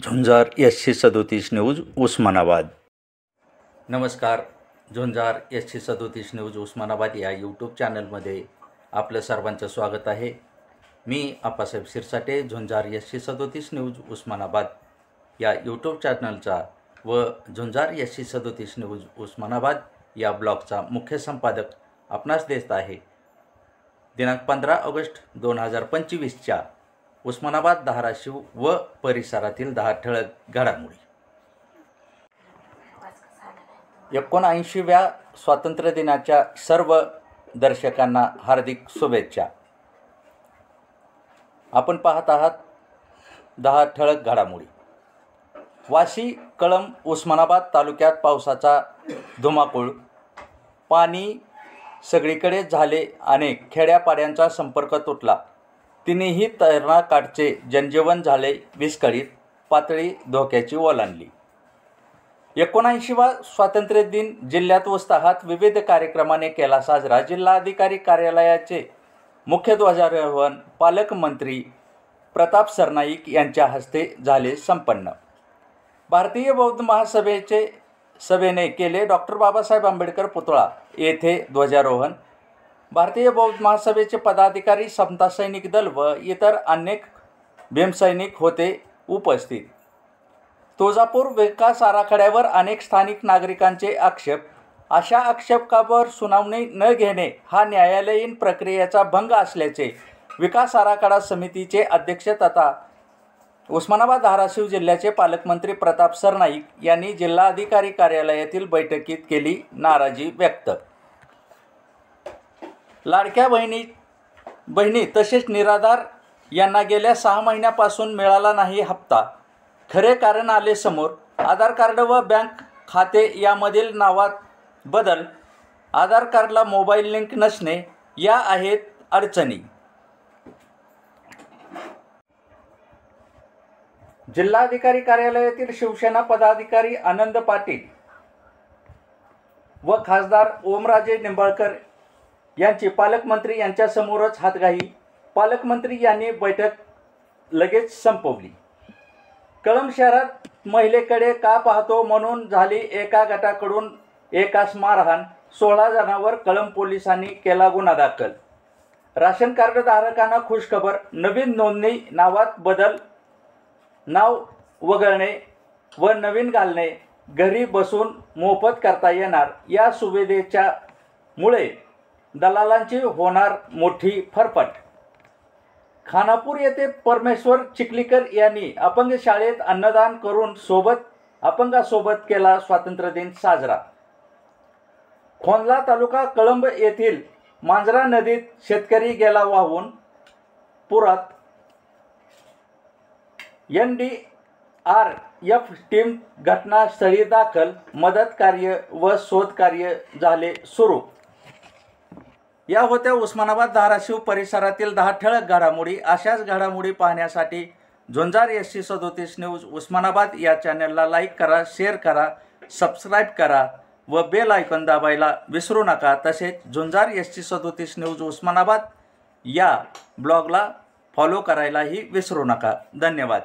झुंजार SC37 news Osmanabad. नमस्कार, झुंजार SC37 news Osmanabad या YouTube चॅनलमध्ये आपलं सर्वांचं स्वागत आहे। मी आप्पासाहेब शिरसाटे, झुंजार SC37 न्यूज उस्मानाबाद या यूट्यूब चॅनलचा व झुंजार SC37 न्यूज उस्मानाबाद या ब्लॉगचा मुख्य संपादक आपणास देत आहे। दिनांक 15 ऑगस्ट 2025च्या उस्मानाबाद, धाराशिव व परिसरातील 10 ठळक घडामोडी। 79व्या स्वातंत्र्य दिनाच्या सर्व दर्शकांना हार्दिक शुभेच्छा। आपण पाहत आहात 10 ठळक घडामोडी। वाशी, कळंब, उस्मानाबाद तालुक्यात पावसाचा धुमाकूळ, पाणी सगळीकडे झाले, अनेक खेड्यापाड्यांचा संपर्क तुटला। तिन्ही धरणाकाठचे जनजीवन झाले विस्कळीत, पातळी धोक्याची ओलांडली। 79वा स्वातंत्र्य दिन जिल्ह्यात उत्साहात विविध कार्यक्रमाने केला साजरा। जिल्हाधिकारी कार्यालयाचे मुख्य ध्वजारोहण पालकमंत्री प्रताप सरनाईक यांच्या हस्ते झाले संपन्न। भारतीय बौद्ध महासभेने केले डॉक्टर बाबासाहेब आंबेडकर पुतळा येथे ध्वजारोहण। भारतीय बौद्ध महासभेचे पदाधिकारी, समता सैनिक दल व इतर अनेक भीमसैनिक होते उपस्थित। तुळजापूर विकास आराखड्यावर अनेक स्थानिक नागरिकांचे आक्षेप। अशा आक्षेपावर सुनावणी न घेणे हा न्यायालयीन प्रक्रियेचा भंग असल्याचे विकास आराखडा समितीचे अध्यक्ष तथा उस्मानाबाद धाराशिव जिल्ह्याचे पालकमंत्री प्रताप सरनाईक यांनी जिल्हाधिकारी कार्यालयातील बैठकीत केली नाराजी व्यक्त। लाडक्या बहिणी तसेच निराधार यांना गेल्या 6 महिन्यापासून मिळाला नाही हप्ता। खरे कारण आले समोर। आधार कार्ड व बँक खाते यामधील नावात बदल, आधार कार्डला मोबाईल लिंक नसणे या आहेत अडचणी। जिल्हाधिकारी कार्यालयातील शिवसेना पदाधिकारी आनंद पाटील व खासदार ओमराजे निंबाळकर यांची पालकमंत्री यांच्यासमोरच हातघाई। पालकमंत्री यांनी बैठक लगेच संपवली। कळंब शहरात महिलेकडे का पाहतो म्हणून झाली एका गटाकडून एकास मारहाण, 16 जणांवर कळंब पोलिसांनी केला गुन्हा दाखल। राशन कार्ड धारकांना खुशखबर, नवीन नोंदणी नावात बदल, नाव वगळणे व नवीन घालणे घरी बसून मोफत करता येणार। या सुविधेच्या मुळे दलालांची होणार मोठी फरफट। खानापूर येथे परमेश्वर चिखलीकर यांनी अपंग शाळेत अन्नदान करून अपंगासोबत केला स्वातंत्र्य दिन साजरा। खोंदला तालुका कळंब येथील मांजरा नदीत शेतकरी गेला वाहून, पुरात NDRF टीम घटनास्थळी दाखल, मदत कार्य व शोध कार्य झाले सुरू। या होत्या उस्मानाबाद धाराशिव परिसरातील 10 ठळक घडामोडी। अशाच घडामोडी पाहण्यासाठी झुंजार SC37 न्यूज उस्मानाबाद या चॅनलला लाईक करा, शेअर करा, सबस्क्राईब करा व बेल आयकॉन दाबायला विसरू नका। तसेच झुंजार SC37 न्यूज उस्मानाबाद या ब्लॉगला फॉलो करायलाही विसरू नका। धन्यवाद।